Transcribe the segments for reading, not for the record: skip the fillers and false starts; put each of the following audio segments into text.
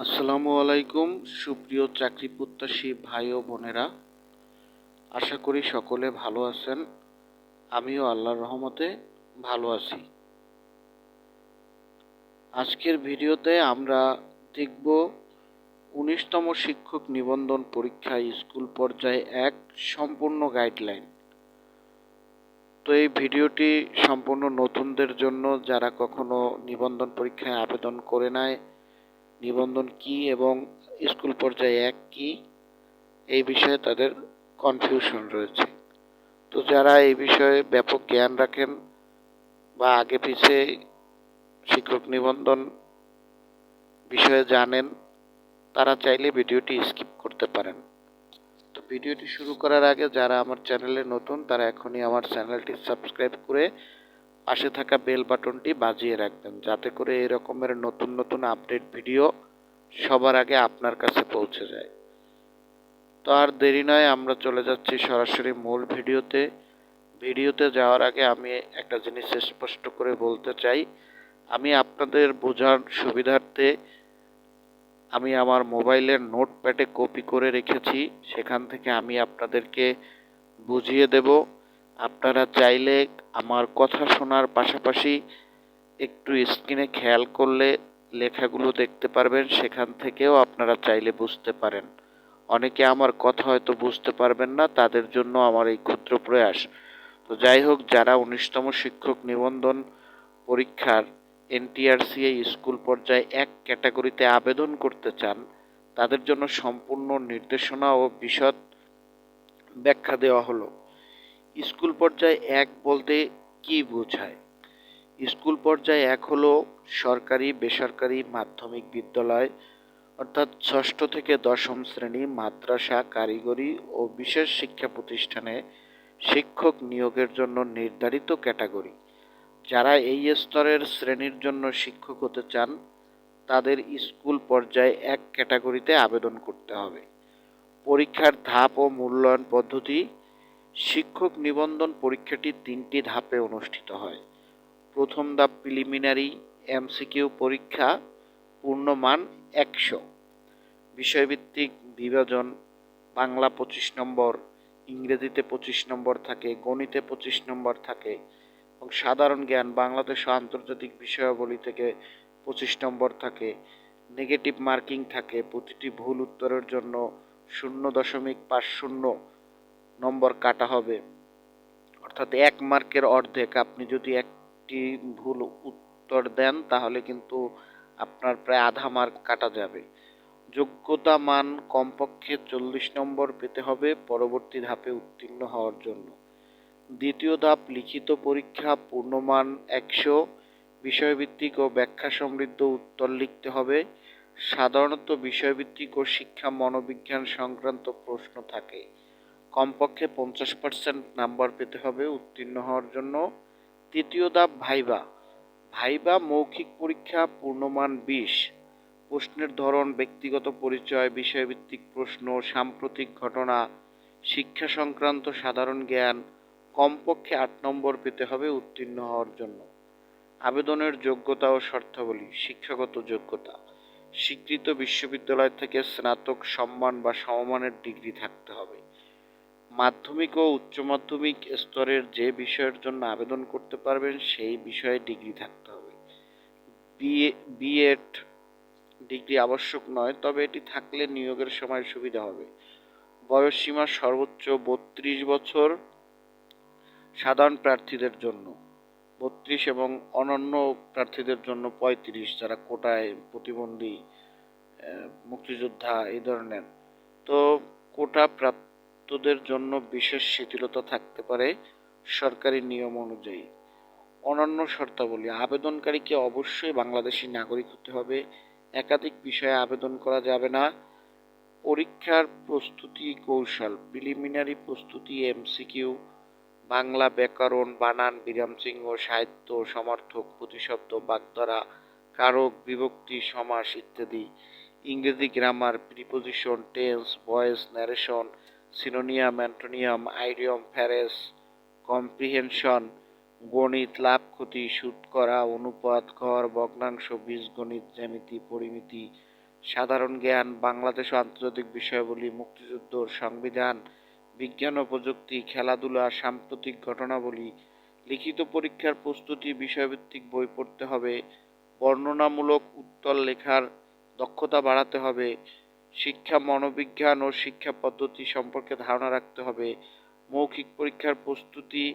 আসসালামু আলাইকুম সুপ্রিয় চাকরি প্রত্যাশী ভাই ও বোনেরা, আশা করি সকলে ভালো আছেন। আমিও আল্লাহর রহমতে ভালো আছি। আজকের ভিডিওতে আমরা দেখব ১৯তম শিক্ষক নিবন্ধন পরীক্ষা স্কুল পর্যায়ে ১ সম্পূর্ণ গাইডলাইন। তো এই ভিডিওটি সম্পূর্ণ নতুনদের জন্য, যারা কখনো নিবন্ধন পরীক্ষায় আবেদন করে নাই, নিবন্ধন কি এবং স্কুল পর্যায়ে ১ কি, এই বিষয়ে তাদের কনফিউশন রয়েছে। তো যারা এই বিষয়ে ব্যাপক জ্ঞান রাখেন বা আগে পিছে শিক্ষক নিবন্ধন বিষয়ে জানেন, তারা চাইলে ভিডিওটি স্কিপ করতে পারেন। তো ভিডিওটি শুরু করার আগে যারা আমার চ্যানেলে নতুন, তারা এখনই আমার চ্যানেলটি সাবস্ক্রাইব করে পাশে থাকা বেল বাটনটি বাজিয়ে রাখবেন, যাতে করে এই রকমের নতুন নতুন আপডেট ভিডিও সবার আগে আপনার কাছে পৌঁছে যায়। তো আর দেরি নয়, আমরা চলে যাচ্ছি সরাসরি মূল ভিডিওতে। ভিডিওতে যাওয়ার আগে আমি একটা জিনিস স্পষ্ট করে বলতে চাই, আমি আপনাদের বোঝার সুবিধার্থে আমি আমার মোবাইলের নোটপ্যাডে কপি করে রেখেছি, সেখান থেকে আমি আপনাদেরকে বুঝিয়ে দেব। আপনারা চাইলে আমার কথা শোনার পাশাপাশি একটু স্ক্রিনে খেয়াল করলে লেখাগুলো দেখতে পারবেন, সেখান থেকেও আপনারা চাইলে বুঝতে পারেন। অনেকে আমার কথা হয়তো বুঝতে পারবেন না, তাদের জন্য আমার এই ক্ষুদ্র প্রয়াস। তো যাই হোক, যারা ১৯তম শিক্ষক নিবন্ধন পরীক্ষার এনটিআরসিএ স্কুল পর্যায়ে ১ ক্যাটাগরিতে আবেদন করতে চান, তাদের জন্য সম্পূর্ণ নির্দেশনা ও বিশদ ব্যাখ্যা দেওয়া হলো। স্কুল পর্যায়ে ১ বলতে কি বোঝায়? স্কুল পর্যায়ে ১ হলো সরকারি, বেসরকারি, মাধ্যমিক বিদ্যালয় অর্থাৎ ষষ্ঠ থেকে দশম শ্রেণী, মাদ্রাসা, কারিগরি ও বিশেষ শিক্ষা প্রতিষ্ঠানে শিক্ষক নিয়োগের জন্য নির্ধারিত ক্যাটাগরি। যারা এই স্তরের শ্রেণীর জন্য শিক্ষক হতে চান, তাদের স্কুল পর্যায়ে ১ ক্যাটাগরিতে আবেদন করতে হবে। পরীক্ষার ধাপ ও মূল্যায়ন পদ্ধতি। শিক্ষক নিবন্ধন পরীক্ষাটি ৩টি ধাপে অনুষ্ঠিত হয়। প্রথম ধাপ প্রিলিমিনারি এমসিকিউ পরীক্ষা, পূর্ণমান ১০০। বিষয়ভিত্তিক বিভাজন, বাংলা ২৫ নম্বর, ইংরেজিতে ২৫ নম্বর থাকে, গণিতে ২৫ নম্বর থাকে এবং সাধারণ জ্ঞান, বাংলাদেশ ও আন্তর্জাতিক বিষয়াবলী থেকে ২৫ নম্বর থাকে। নেগেটিভ মার্কিং থাকে, প্রতিটি ভুল উত্তরের জন্য ০.৫০ নম্বর কাটা হবে, অর্থাৎ ১ মার্কের অর্ধেক। আপনি যদি একটি ভুল উত্তর দেন তাহলে কিন্তু আপনার প্রায় আধা মার্ক কাটা যাবে। যোগ্যতা মান কমপক্ষে ৪০ নম্বর পেতে হবে পরবর্তী ধাপে উত্তীর্ণ হওয়ার জন্য। দ্বিতীয় ধাপ লিখিত পরীক্ষা, পূর্ণমান ১০০। বিষয়ভিত্তিক ও ব্যাখ্যা সমৃদ্ধ উত্তর লিখতে হবে। সাধারণত বিষয়ভিত্তিক ও শিক্ষা মনোবিজ্ঞান সংক্রান্ত প্রশ্ন থাকে। কমপক্ষে ৫০% নাম্বার পেতে হবে উত্তীর্ণ হওয়ার জন্য। তৃতীয় ধাপ ভাইবা। ভাইবা মৌখিক পরীক্ষা, পূর্ণমান ২০। প্রশ্নের ধরন ব্যক্তিগত পরিচয়, বিষয়ভিত্তিক প্রশ্ন, সাম্প্রতিক ঘটনা, শিক্ষা সংক্রান্ত সাধারণ জ্ঞান। কমপক্ষে ৮ নম্বর পেতে হবে উত্তীর্ণ হওয়ার জন্য। আবেদনের যোগ্যতা ও শর্তাবলী। শিক্ষাগত যোগ্যতা, স্বীকৃত বিশ্ববিদ্যালয় থেকে স্নাতক সম্মান বা সমমানের ডিগ্রি থাকতে হবে। মাধ্যমিক ও উচ্চ মাধ্যমিক স্তরের যে বিষয়ের জন্য আবেদন করতে পারবেন সেই বিষয়ে ডিগ্রি থাকতে হবে। বিএড ডিগ্রি আবশ্যক নয়, তবে এটি থাকলে নিয়োগের সময় সুবিধা হবে। বয়সসীমা সর্বোচ্চ ৩২ বছর সাধারণ প্রার্থীদের জন্য, ৩২ এবং অনন্য প্রার্থীদের জন্য ৩৫, যারা কোটায় প্রতিবন্ধী, মুক্তিযোদ্ধা এই ধরনের। তো কোটা প্রাপ্তদের জন্য বিশেষ শিথিলতা থাকতে পারে সরকারি নিয়ম অনুযায়ী। অনন্য শর্তাবলী। আবেদনকারীকে অবশ্যই বাংলাদেশী নাগরিক হতে হবে। একাধিক বিষয়ে আবেদন করা যাবে না। পরীক্ষার প্রস্তুতি কৌশল। প্রিলিমিনারি প্রস্তুতি এমসিকিউ, বাংলা ব্যাকরণ, বানান, বিরামচিহ্ন, সাহিত্য, সমার্থক, প্রতিশব্দ, বাগধারা, কারক, বিভক্তি, সমাস ইত্যাদি। ইংরেজি grammar, preposition, tense, voice, narration, সিনোনিয়াম, অ্যান্টোনিয়াম, idiom, phrase, comprehension. গণিত, লাভ ক্ষতি, সুদ করা, অনুপাত, ঘর, ভগ্নাংশ, বীজগণিত, জ্যামিতি, পরিমিতি, সাধারণ জ্ঞান, বাংলাদেশ ও আন্তর্জাতিক বিষয়াবলী, মুক্তিযুদ্ধ, সংবিধান, বিজ্ঞান ও প্রযুক্তি, খেলাধুলা, সাম্প্রতিক ঘটনাবলী। লিখিত পরীক্ষার প্রস্তুতি, বিষয়ভিত্তিক বই পড়তে হবে। বর্ণনামূলক উত্তর লেখার দক্ষতা বাড়াতে হবে। শিক্ষা, মনোবিজ্ঞান ও শিক্ষা পদ্ধতি সম্পর্কে ধারণা রাখতে হবে। মৌখিক পরীক্ষার প্রস্তুতি,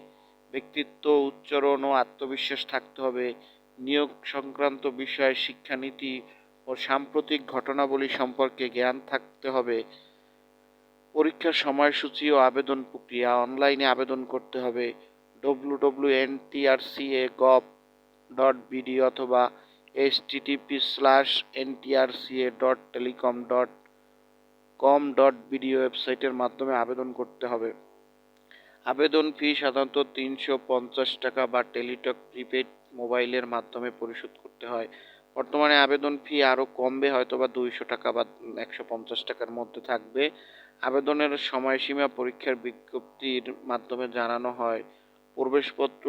ব্যক্তিত্ব, উচ্চারণ ও আত্মবিশ্বাস থাকতে হবে। নিয়োগ সংক্রান্ত বিষয়ে শিক্ষানীতি ও সাম্প্রতিক ঘটনাবলী সম্পর্কে জ্ঞান থাকতে হবে। পরীক্ষার সময়সূচি ও আবেদন প্রক্রিয়া, অনলাইনে আবেদন করতে হবে। www.ntrca.gov.bd অথবা http://ntrca.telecom.com.bd ওয়েবসাইটের মাধ্যমে আবেদন করতে হবে। আবেদন ফি সাধারণত ৩৫০ টাকা বা টেলিটক প্রিপেইড মোবাইলের মাধ্যমে পরিশোধ করতে হয়। বর্তমানে আবেদন ফি আরও কমবে, হয়তোবা ২০০ টাকা বা ১৫০ টাকার মধ্যে থাকবে। আবেদনের সময়সীমা পরীক্ষার বিজ্ঞপ্তির মাধ্যমে জানানো হয়। প্রবেশপত্র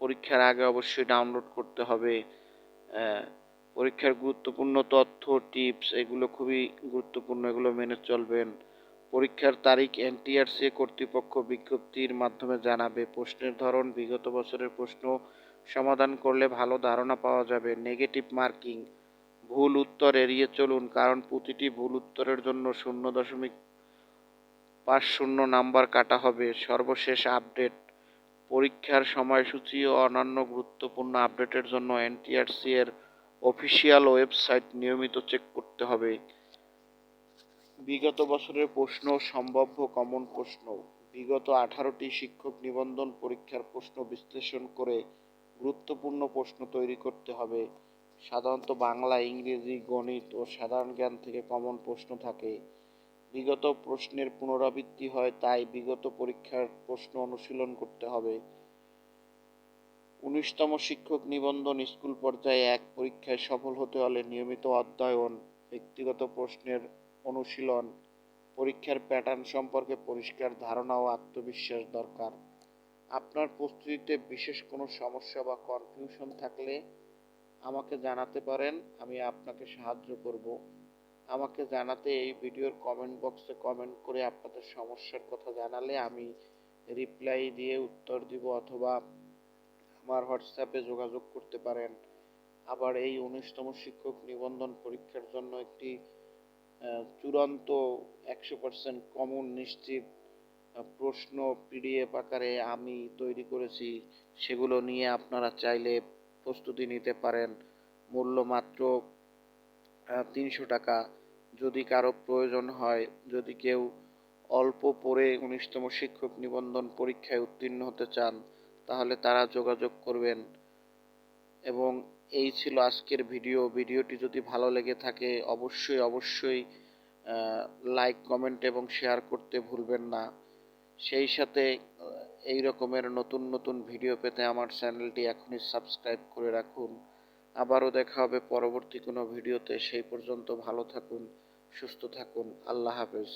পরীক্ষার আগে অবশ্যই ডাউনলোড করতে হবে। পরীক্ষার গুরুত্বপূর্ণ তথ্য, টিপস এগুলো খুবই গুরুত্বপূর্ণ, এগুলো মেনে চলবেন। পরীক্ষার তারিখ এনটিআরসি কর্তৃপক্ষ বিজ্ঞপ্তির মাধ্যমে জানাবে। প্রশ্নের ধরন, বিগত বছরের প্রশ্ন সমাধান করলে ভালো ধারণা পাওয়া যাবে। নেগেটিভ মার্কিং, ভুল উত্তর এড়িয়ে চলুন, কারণ প্রতিটি ভুল উত্তরের জন্য 0.50 নাম্বার কাটা হবে। সর্বশেষ আপডেট, পরীক্ষার সময়সূচি ও অন্যান্য গুরুত্বপূর্ণ আপডেটের জন্য এনটিআরসি এর অফিসিয়াল ওয়েবসাইট নিয়মিত চেক করতে হবে। বিগত বছরের প্রশ্ন, সম্ভাব্য কমন প্রশ্ন, বিগত 18টি শিক্ষক নিবন্ধন পরীক্ষার প্রশ্ন বিশ্লেষণ করে গুরুত্বপূর্ণ প্রশ্ন তৈরি করতে হবে। সাধারণত বাংলা, ইংরেজি, গণিত ও সাধারণ জ্ঞান থেকে কমন প্রশ্ন থাকে। বিগত প্রশ্নের পুনরাবৃত্তি হয়, তাই বিগত পরীক্ষার প্রশ্ন অনুশীলন করতে হবে। 19তম শিক্ষক নিবন্ধন স্কুল পর্যায়ে 1 পরীক্ষায় সফল হতে হলে নিয়মিত অধ্যয়ন, ব্যক্তিগত প্রশ্নের অনুশীলন, পরীক্ষার প্যাটার্ন সম্পর্কে পরিষ্কার ধারণা ও আত্মবিশ্বাস দরকার। আপনার প্রস্তুতিতে বিশেষ কোনো সমস্যা বা কনফিউশন থাকলে আমাকে জানাতে পারেন, আমি আপনাকে সাহায্য করব। আমাকে জানাতে এই ভিডিওর কমেন্ট বক্সে কমেন্ট করে আপনাদের সমস্যার কথা জানালে আমি রিপ্লাই দিয়ে উত্তর দিব, অথবা আমার হোয়াটসঅ্যাপে যোগাযোগ করতে পারেন। আবার এই 19তম শিক্ষক নিবন্ধন পরীক্ষার জন্য একটি চূড়ান্ত 100% কমন নিশ্চিত প্রশ্ন পিডিএফ আকারে আমি তৈরি করেছি। সেগুলো নিয়ে আপনারা চাইলে প্রস্তুতি নিতে পারেন। মূল্য মাত্র 300 টাকা। যদি কারো প্রয়োজন হয়, যদি কেউ অল্প পড়ে 19তম শিক্ষক নিবন্ধন পরীক্ষায় উত্তীর্ণ হতে চান, তাহলে তারা যোগাযোগ করবেন। এবং এই ছিল আজকের ভিডিওটি যদি ভালো লেগে থাকে অবশ্যই লাইক, কমেন্ট এবং শেয়ার করতে ভুলবেন না। সেই সাথে এই রকমের নতুন ভিডিও পেতে আমার চ্যানেলটি এখনই সাবস্ক্রাইব করে রাখুন। আবারও দেখা হবে পরবর্তী কোনো ভিডিওতে। সেই পর্যন্ত ভালো থাকুন, সুস্থ থাকুন। আল্লাহ হাফেজ।